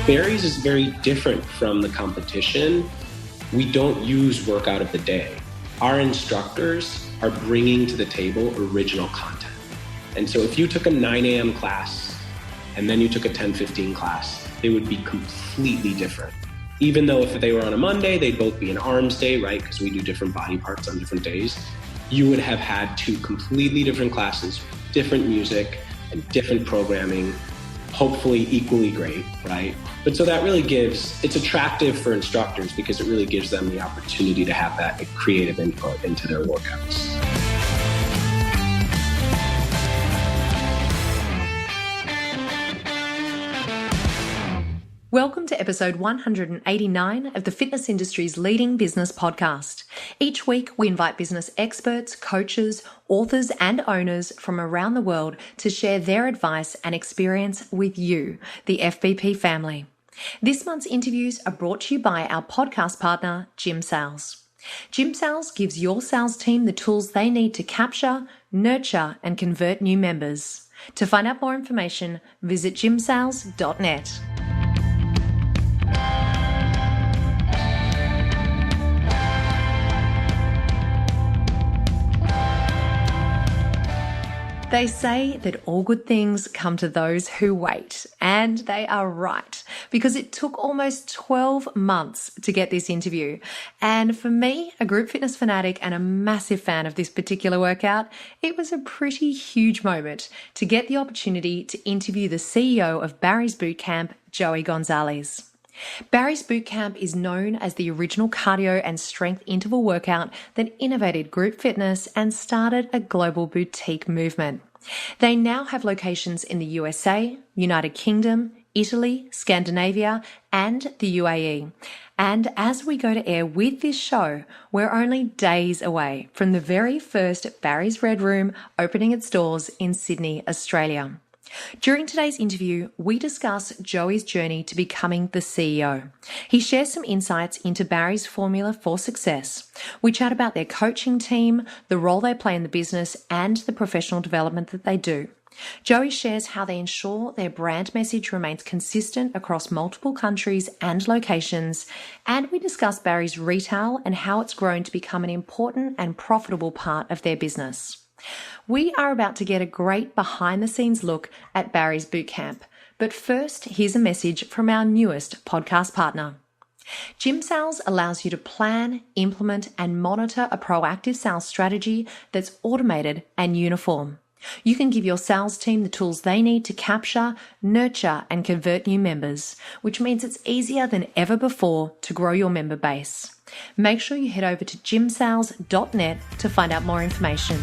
Barry's is very different from the competition. We don't use workout of the day. Our instructors are bringing to the table original content. And so if you took a 9 a.m. class and then you took a 10:15 class, they would be completely different. Even though if they were on a Monday, they'd both be an arms day, right? Because we do different body parts on different days. You would have had two completely different classes, different music and different programming, hopefully equally great, right? But so that really it's attractive for instructors because it really gives them the opportunity to have that creative input into their workouts. Welcome to episode 189 of the fitness industry's leading business podcast. Each week, we invite business experts, coaches, authors, and owners from around the world to share their advice and experience with you, the FBP family. This month's interviews are brought to you by our podcast partner, Gym Sales. Gym Sales gives your sales team the tools they need to capture, nurture, and convert new members. To find out more information, visit gymsales.net. They say that all good things come to those who wait, and they are right, because it took almost 12 months to get this interview. And for me, a group fitness fanatic and a massive fan of this particular workout, it was a pretty huge moment to get the opportunity to interview the CEO of Barry's Bootcamp, Joey Gonzalez. Barry's Bootcamp is known as the original cardio and strength interval workout that innovated group fitness and started a global boutique movement. They now have locations in the USA, United Kingdom, Italy, Scandinavia, and the UAE. And as we go to air with this show, we're only days away from the very first Barry's Red Room opening its doors in Sydney, Australia. During today's interview, we discuss Joey's journey to becoming the CEO. He shares some insights into Barry's formula for success. We chat about their coaching team, the role they play in the business, and the professional development that they do. Joey shares how they ensure their brand message remains consistent across multiple countries and locations, and we discuss Barry's retail and how it's grown to become an important and profitable part of their business. We are about to get a great behind-the-scenes look at Barry's Bootcamp, but first, here's a message from our newest podcast partner. Gym Sales allows you to plan, implement, and monitor a proactive sales strategy that's automated and uniform. You can give your sales team the tools they need to capture, nurture, and convert new members, which means it's easier than ever before to grow your member base. Make sure you head over to gymsales.net to find out more information.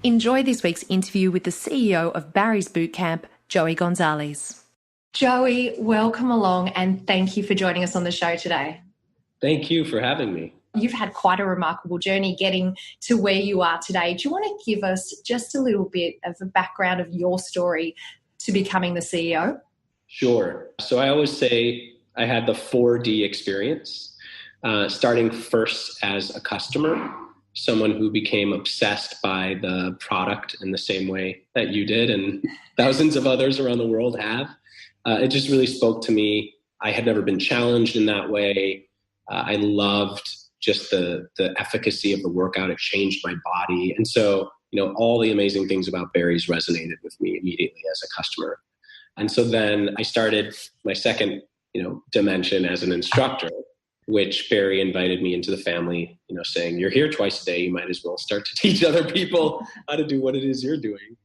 Enjoy this week's interview with the CEO of Barry's Bootcamp, Joey Gonzalez. Joey, welcome along and thank you for joining us on the show today. Thank you for having me. You've had quite a remarkable journey getting to where you are today. Do you want to give us just a little bit of a background of your story to becoming the CEO? Sure. So I always say I had the 4D experience, starting first as a customer, someone who became obsessed by the product in the same way that you did and thousands of others around the world have. It just really spoke to me. I had never been challenged in that way. I loved just the efficacy of the workout. It changed my body. And so, all the amazing things about Barry's resonated with me immediately as a customer. And so then I started my second, dimension as an instructor, which Barry invited me into the family, saying, you're here twice a day. You might as well start to teach other people how to do what it is you're doing.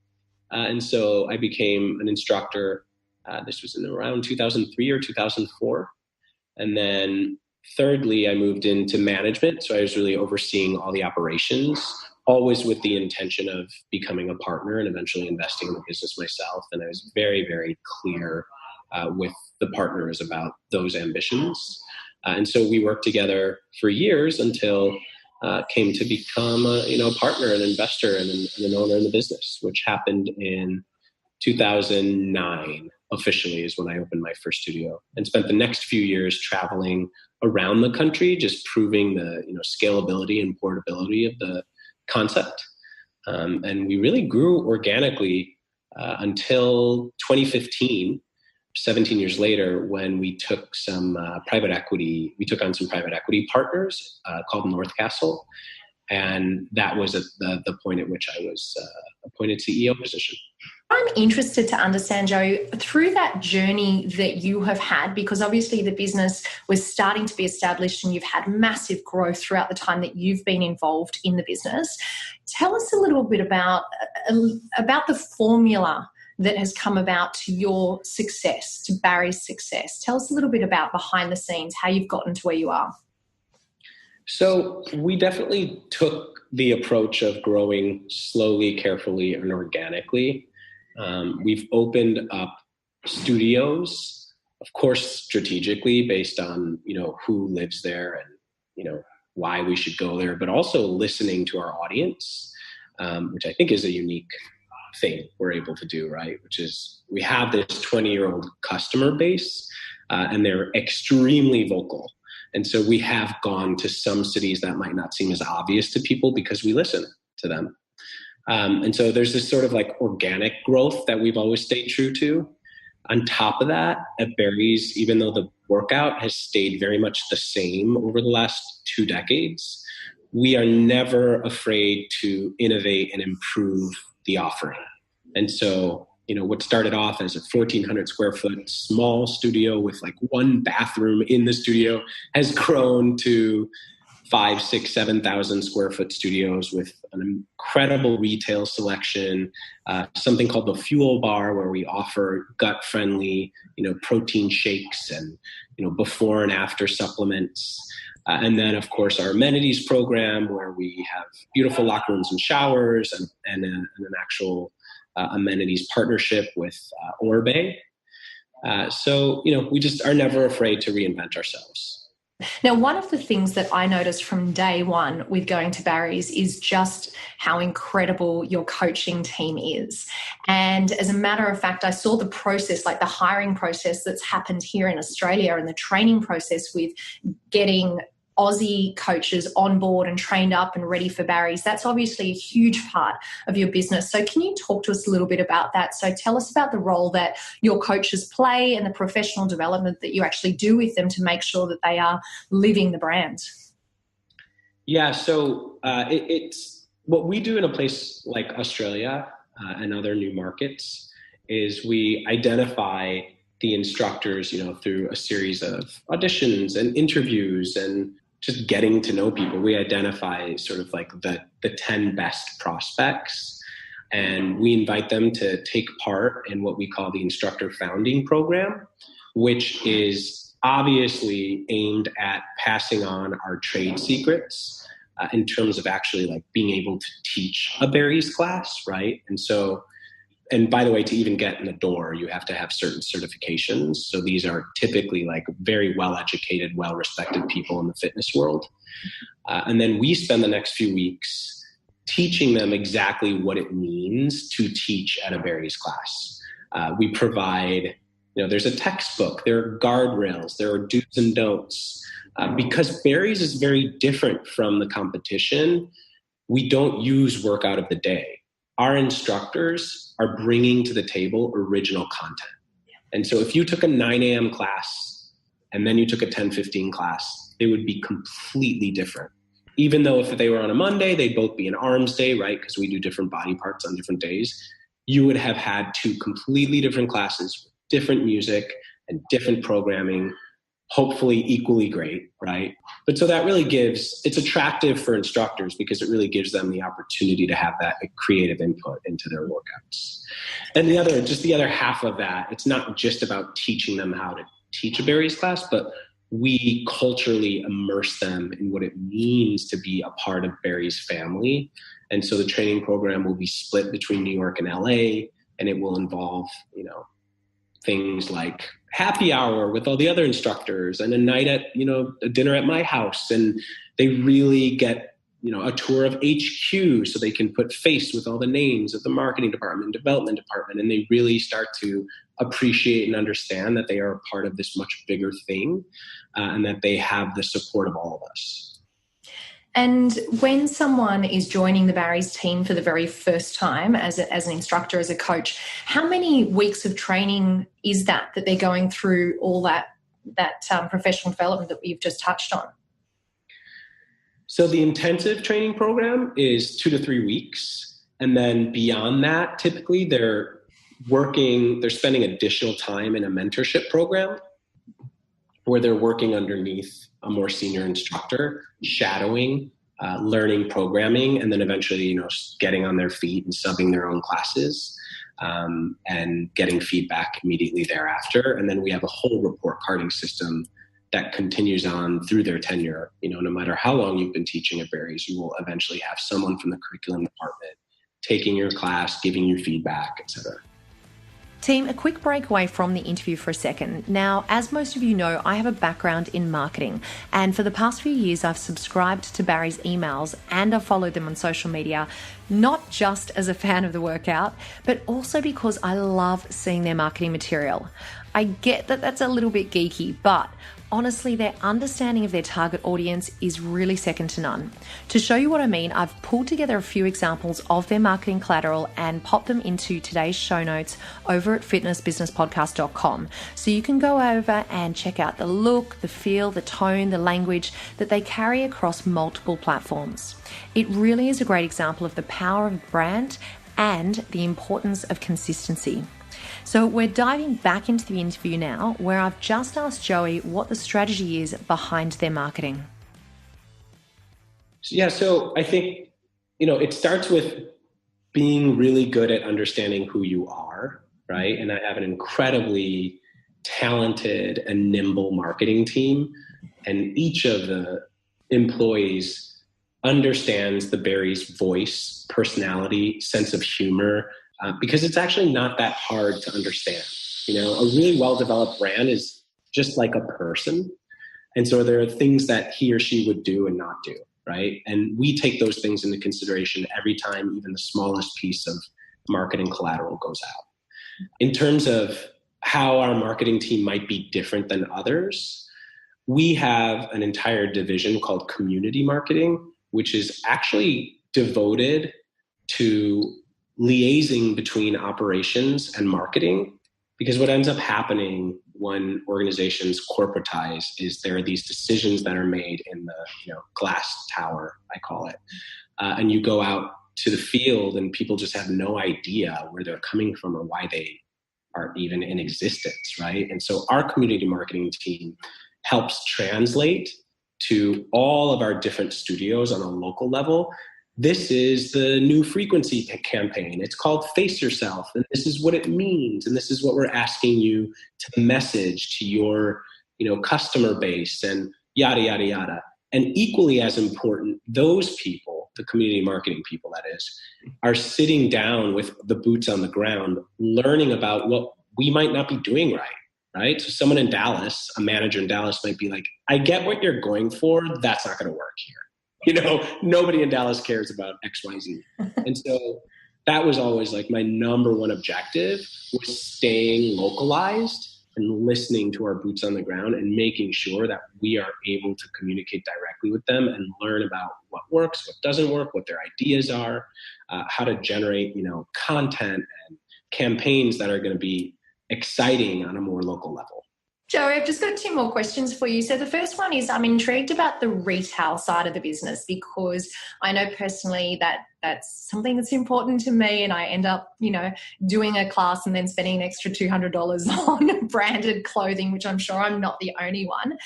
And so I became an instructor. This was in around 2003 or 2004. And then thirdly, I moved into management. So I was really overseeing all the operations, always with the intention of becoming a partner and eventually investing in the business myself. And I was very, very clear with the partners about those ambitions. And so we worked together for years until came to become a partner, an investor, and an owner in the business, which happened in 2009. Officially is when I opened my first studio, and spent the next few years traveling around the country, just proving the scalability and portability of the concept. And we really grew organically until 2015, 17 years later, when we took some private equity. We took on some private equity partners called Northcastle. And that was at the point at which I was appointed CEO position. I'm interested to understand, Joe, through that journey that you have had, because obviously the business was starting to be established and you've had massive growth throughout the time that you've been involved in the business. Tell us a little bit about the formula that has come about to your success, to Barry's success. Tell us a little bit about behind the scenes, how you've gotten to where you are. So we definitely took the approach of growing slowly, carefully, and organically. We've opened up studios, of course, strategically based on, who lives there and, why we should go there, but also listening to our audience, which I think is a unique thing we're able to do, right? Which is we have this 20-year-old customer base and they're extremely vocal. And so we have gone to some cities that might not seem as obvious to people because we listen to them. And so there's this sort of like organic growth that we've always stayed true to. On top of that, at Barry's, even though the workout has stayed very much the same over the last 2 decades, we are never afraid to innovate and improve the offering. And so, what started off as a 1,400 square foot small studio with like one bathroom in the studio has grown to 5,000, 6,000, 7,000 square foot studios with an incredible retail selection, something called the Fuel Bar, where we offer gut-friendly, protein shakes and, before and after supplements. And then, of course, our amenities program, where we have beautiful locker rooms and showers and an actual amenities partnership with Orbe. So, we just are never afraid to reinvent ourselves. Now, one of the things that I noticed from day one with going to Barry's is just how incredible your coaching team is. And as a matter of fact, I saw the process, like the hiring process that's happened here in Australia and the training process with getting Aussie coaches on board and trained up and ready for Barry's. That's obviously a huge part of your business. So can you talk to us a little bit about that? So tell us about the role that your coaches play and the professional development that you actually do with them to make sure that they are living the brand. Yeah, so it's what we do in a place like Australia and other new markets is we identify the instructors, through a series of auditions and interviews and just getting to know people. We identify sort of like the 10 best prospects, and we invite them to take part in what we call the Instructor Founding Program, which is obviously aimed at passing on our trade secrets in terms of actually like being able to teach a Barry's class, right? And by the way, to even get in the door, you have to have certain certifications. So these are typically like very well-educated, well-respected people in the fitness world. And then we spend the next few weeks teaching them exactly what it means to teach at a Barry's class. We provide, there's a textbook, there are guardrails, there are do's and don'ts. Because Barry's is very different from the competition, we don't use workout of the day. Our instructors are bringing to the table original content. And so if you took a 9 a.m. class and then you took a 10:15 class, they would be completely different. Even though if they were on a Monday, they'd both be an arms day, right? Because we do different body parts on different days. You would have had 2 completely different classes, with different music and different programming, hopefully equally great, right? But so that really it's attractive for instructors because it really gives them the opportunity to have that creative input into their workouts. And the other half of that, it's not just about teaching them how to teach a Barry's class, but we culturally immerse them in what it means to be a part of Barry's family. And so the training program will be split between New York and LA, and it will involve, things like happy hour with all the other instructors and a night at, a dinner at my house. And they really get, a tour of HQ so they can put face with all the names of the marketing department, development department. And they really start to appreciate and understand that they are a part of this much bigger thing and that they have the support of all of us. And when someone is joining the Barry's team for the very first time as an instructor, as a coach, how many weeks of training is that they're going through all that professional development that we've just touched on? So the intensive training program is 2 to 3 weeks. And then beyond that, typically they're spending additional time in a mentorship program where they're working underneath a more senior instructor, shadowing, learning programming, and then eventually, getting on their feet and subbing their own classes, and getting feedback immediately thereafter. And then we have a whole report carding system that continues on through their tenure. No matter how long you've been teaching at Barry's, you will eventually have someone from the curriculum department taking your class, giving you feedback, etc. Team, a quick break away from the interview for a second. Now, as most of you know, I have a background in marketing, and for the past few years, I've subscribed to Barry's emails and I've followed them on social media, not just as a fan of the workout, but also because I love seeing their marketing material. I get that that's a little bit geeky, but honestly, their understanding of their target audience is really second to none. To show you what I mean, I've pulled together a few examples of their marketing collateral and popped them into today's show notes over at fitnessbusinesspodcast.com. So you can go over and check out the look, the feel, the tone, the language that they carry across multiple platforms. It really is a great example of the power of brand and the importance of consistency. So we're diving back into the interview now, where I've just asked Joey what the strategy is behind their marketing. So I think, it starts with being really good at understanding who you are, right? And I have an incredibly talented and nimble marketing team, and each of the employees understands the Barry's voice, personality, sense of humor, because it's actually not that hard to understand. A really well-developed brand is just like a person. And so there are things that he or she would do and not do, right? And we take those things into consideration every time even the smallest piece of marketing collateral goes out. In terms of how our marketing team might be different than others, we have an entire division called community marketing, which is actually devoted to liaising between operations and marketing, because what ends up happening when organizations corporatize is there are these decisions that are made in the glass tower, I call it, and you go out to the field and people just have no idea where they're coming from or why they are even in existence, right? And so our community marketing team helps translate to all of our different studios on a local level. This is the new frequency campaign. It's called Face Yourself, and this is what it means, and this is what we're asking you to message to your, customer base, and yada, yada, yada. And equally as important, those people, the community marketing people that is, are sitting down with the boots on the ground, learning about what we might not be doing right? So someone in Dallas, a manager in Dallas might be like, I get what you're going for, that's not going to work here. Nobody in Dallas cares about X, Y, Z. And so that was always like my number one objective, was staying localized and listening to our boots on the ground and making sure that we are able to communicate directly with them and learn about what works, what doesn't work, what their ideas are, how to generate, content and campaigns that are going to be exciting on a more local level. Joey, I've just got 2 more questions for you. So the first one is, I'm intrigued about the retail side of the business, because I know personally that that's something that's important to me, and I end up, doing a class and then spending an extra $200 on branded clothing, which I'm sure I'm not the only one.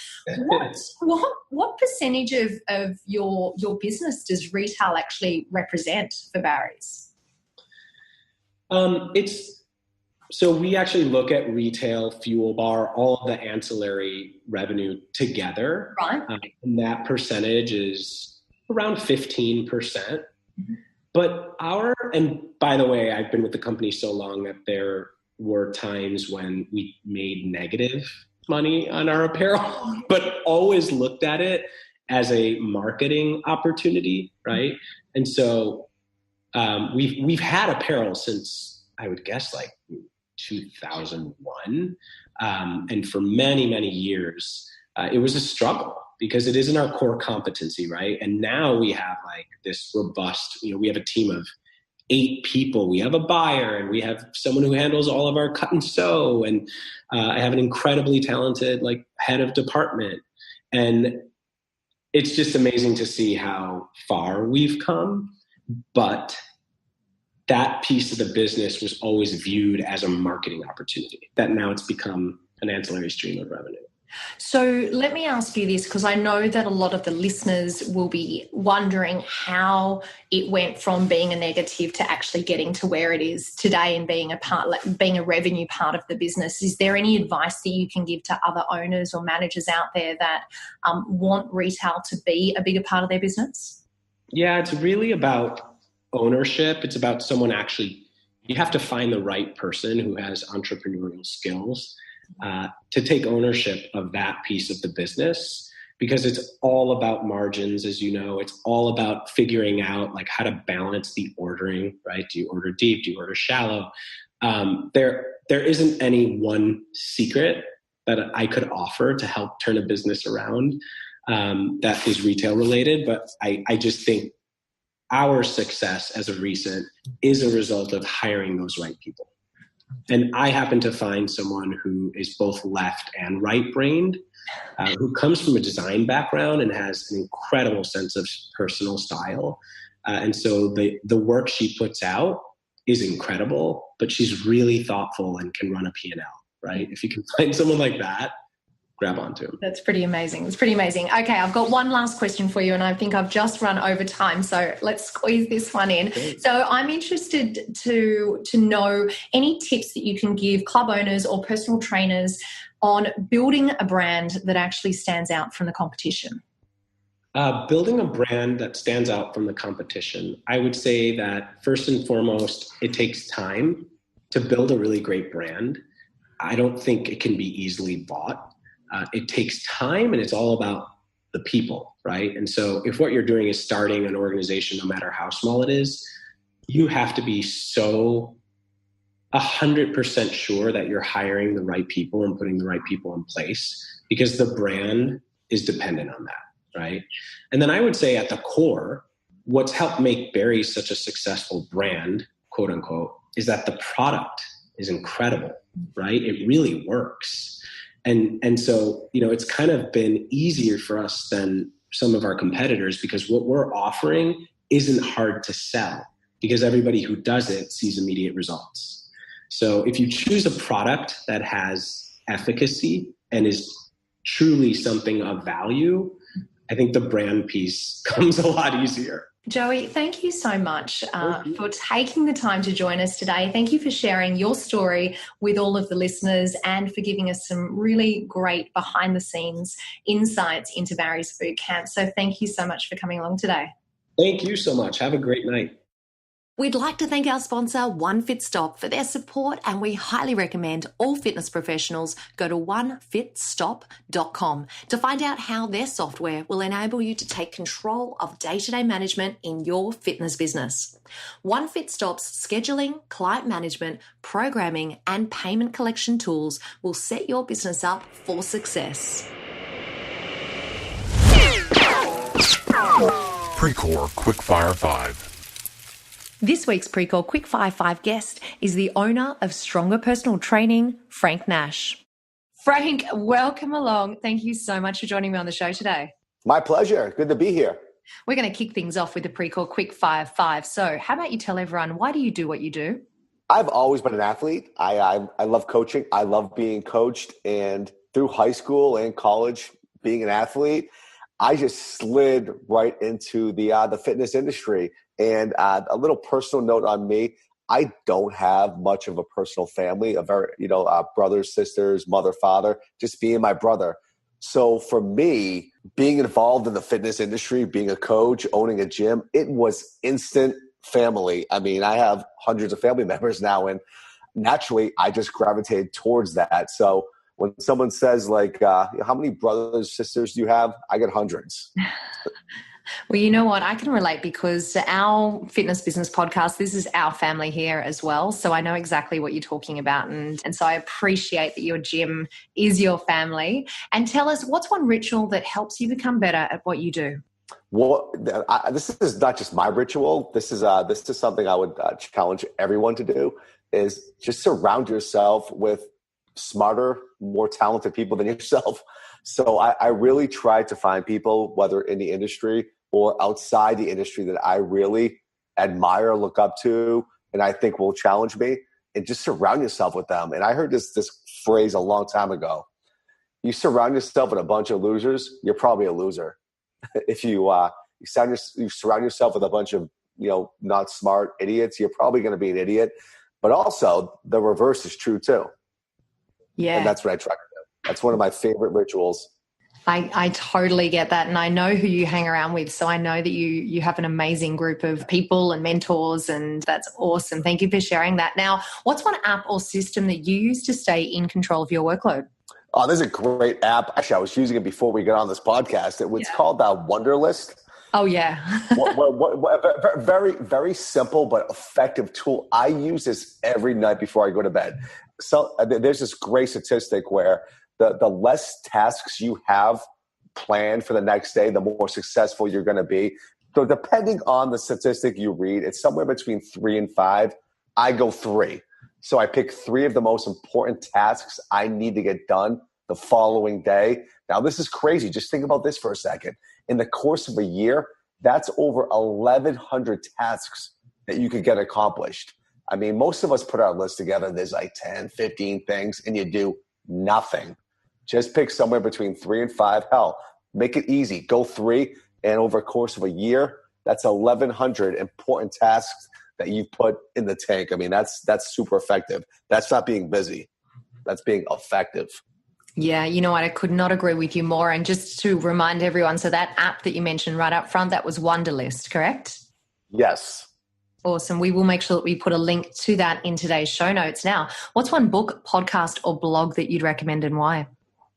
What percentage of your business does retail actually represent for Barry's? So we actually look at retail, fuel bar, all of the ancillary revenue together. Right. And that percentage is around 15%. Mm-hmm. But and by the way, I've been with the company so long that there were times when we made negative money on our apparel, but always looked at it as a marketing opportunity, right? And so we've had apparel since, I would guess, like 2001. And for many, many years, it was a struggle because it isn't our core competency, right? And now we have like this robust, we have a team of 8 people. We have a buyer and we have someone who handles all of our cut and sew. And I have an incredibly talented like head of department. And it's just amazing to see how far we've come. But that piece of the business was always viewed as a marketing opportunity, that now it's become an ancillary stream of revenue. So let me ask you this, because I know that a lot of the listeners will be wondering how it went from being a negative to actually getting to where it is today and being being a revenue part of the business. Is there any advice that you can give to other owners or managers out there that want retail to be a bigger part of their business? Yeah, it's really about ownership. It's about someone you have to find the right person who has entrepreneurial skills to take ownership of that piece of the business, because it's all about margins. As you know, it's all about figuring out like how to balance the ordering, right? Do you order deep? Do you order shallow? There isn't any one secret that I could offer to help turn a business around that is retail related. But I just think our success as a recent is a result of hiring those right people. And I happen to find someone who is both left and right-brained, who comes from a design background and has an incredible sense of personal style. And so the work she puts out is incredible, but she's really thoughtful and can run a P&L, right? If you can find someone like that, grab onto him. That's pretty amazing. It's pretty amazing. Okay, I've got one last question for you, and I think I've just run over time, so let's squeeze this one in. Okay. So I'm interested to know any tips that you can give club owners or personal trainers on building a brand that actually stands out from the competition. Building a brand that stands out from the competition, I would say that first and foremost, it takes time to build a really great brand. I don't think it can be easily bought. It takes time, and it's all about the people, right? And so if what you're doing is starting an organization, no matter how small it is, you have to be so 100% sure that you're hiring the right people and putting the right people in place, because the brand is dependent on that, right? And then I would say at the core, what's helped make Barry such a successful brand, quote unquote, is that the product is incredible, right? It really works. And so, it's kind of been easier for us than some of our competitors, because what we're offering isn't hard to sell, because everybody who does it sees immediate results. So if you choose a product that has efficacy and is truly something of value, I think the brand piece comes a lot easier. Joey, thank you so much for taking the time to join us today. Thank you for sharing your story with all of the listeners and for giving us some really great behind the scenes insights into Barry's Bootcamp. So thank you so much for coming along today. Thank you so much. Have a great night. We'd like to thank our sponsor, One Fit Stop, for their support, and we highly recommend all fitness professionals go to onefitstop.com to find out how their software will enable you to take control of day-to-day management in your fitness business. One Fit Stop's scheduling, client management, programming, and payment collection tools will set your business up for success. Pre-Core Quickfire 5. This week's Pre-Core Quickfire 5 guest is the owner of Stronger Personal Training, Frank Nash. Frank, welcome along. Thank you so much for joining me on the show today. My pleasure. Good to be here. We're going to kick things off with the Pre-Core Quickfire 5. So how about you tell everyone, why do you do what you do? I've always been an athlete. I love coaching. I love being coached. And through high school and college, being an athlete, I just slid right into the fitness industry. And a little personal note on me, I don't have much of a personal family, brothers, sisters, mother, father, just being my brother. So for me, being involved in the fitness industry, being a coach, owning a gym, it was instant family. I mean, I have hundreds of family members now, and naturally, I just gravitated towards that. So when someone says how many brothers, sisters do you have? I get hundreds. Well, you know what? I can relate because our fitness business podcast, this is our family here as well. So I know exactly what you're talking about. And so I appreciate that your gym is your family. And tell us, what's one ritual that helps you become better at what you do? Well, this is not just my ritual. This is something I would challenge everyone to do, is just surround yourself with smarter, more talented people than yourself. So I really try to find people, whether in the industry or outside the industry, that I really admire, look up to, and I think will challenge me, and just surround yourself with them. And I heard this phrase a long time ago. You surround yourself with a bunch of losers, you're probably a loser. If you surround yourself with a bunch of not smart idiots, you're probably going to be an idiot. But also the reverse is true too. Yeah. And that's what I try to do. That's one of my favorite rituals. I totally get that. And I know who you hang around with. So I know that you have an amazing group of people and mentors, and that's awesome. Thank you for sharing that. Now, what's one app or system that you use to stay in control of your workload? Oh, there's a great app. Actually, I was using it before we got on this podcast. It's called Wunderlist. Oh, yeah. Very, very simple but effective tool. I use this every night before I go to bed. So there's this great statistic where the less tasks you have planned for the next day, the more successful you're going to be. So depending on the statistic you read, it's somewhere between 3 and 5. I go 3. So I pick 3 of the most important tasks I need to get done the following day. Now, this is crazy. Just think about this for a second. In the course of a year, that's over 1,100 tasks that you could get accomplished. I mean, most of us put our list together. There's like 10, 15 things, and you do nothing. Just pick somewhere between 3 and 5. Hell, make it easy. Go 3, and over the course of a year, that's 1,100 important tasks that you put in the tank. I mean, that's super effective. That's not being busy. That's being effective. Yeah, you know what? I could not agree with you more. And just to remind everyone, so that app that you mentioned right up front, that was Wunderlist, correct? Yes. Awesome. We will make sure that we put a link to that in today's show notes. Now, what's one book, podcast, or blog that you'd recommend and why?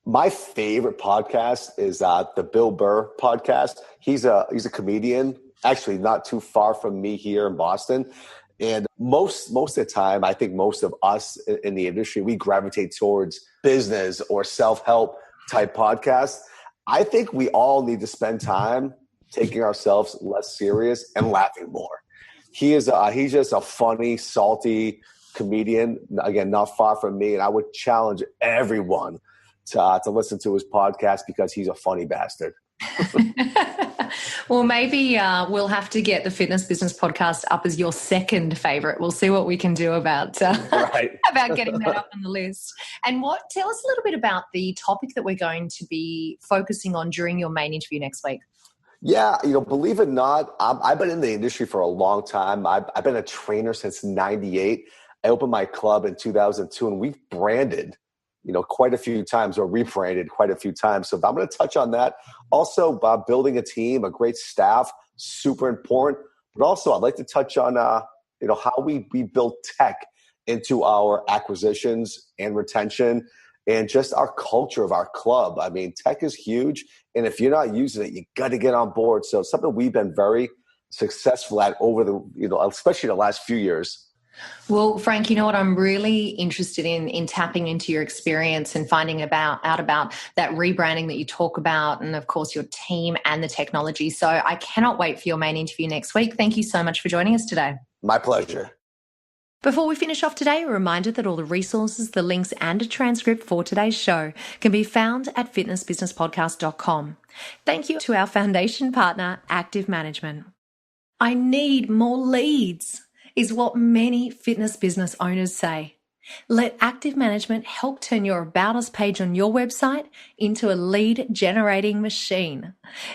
My favorite podcast is the Bill Burr podcast. He's a comedian, actually not too far from me here in Boston. And most of the time, I think most of us in the industry, we gravitate towards business or self-help type podcasts. I think we all need to spend time taking ourselves less serious and laughing more. He's just a funny, salty comedian. Again, not far from me. And I would challenge everyone to listen to his podcast because he's a funny bastard. Well, maybe we'll have to get the Fitness Business Podcast up as your second favorite. We'll see what we can do about about getting that up on the list. And tell us a little bit about the topic that we're going to be focusing on during your main interview next week. Yeah, believe it or not, I've been in the industry for a long time. I've been a trainer since '98. I opened my club in 2002, and we've branded quite a few times, or rebranded quite a few times. So I'm going to touch on that. Also, building a team, a great staff, super important. But also, I'd like to touch on, how we build tech into our acquisitions and retention, and just our culture of our club. I mean, tech is huge, and if you're not using it, you got to get on board. So it's something we've been very successful at over especially the last few years. Well, Frank, you know what? I'm really interested in tapping into your experience and finding out about that rebranding that you talk about, and of course your team and the technology. So I cannot wait for your main interview next week. Thank you so much for joining us today. My pleasure. Before we finish off today, a reminder that all the resources, the links, and a transcript for today's show can be found at fitnessbusinesspodcast.com. Thank you to our foundation partner, Active Management. I need more leads, is what many fitness business owners say. Let Active Management help turn your About Us page on your website into a lead generating machine.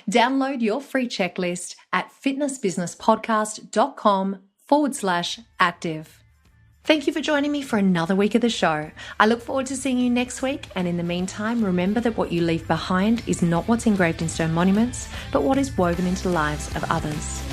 Download your free checklist at fitnessbusinesspodcast.com/active. Thank you for joining me for another week of the show. I look forward to seeing you next week. And in the meantime, remember that what you leave behind is not what's engraved in stone monuments, but what is woven into the lives of others.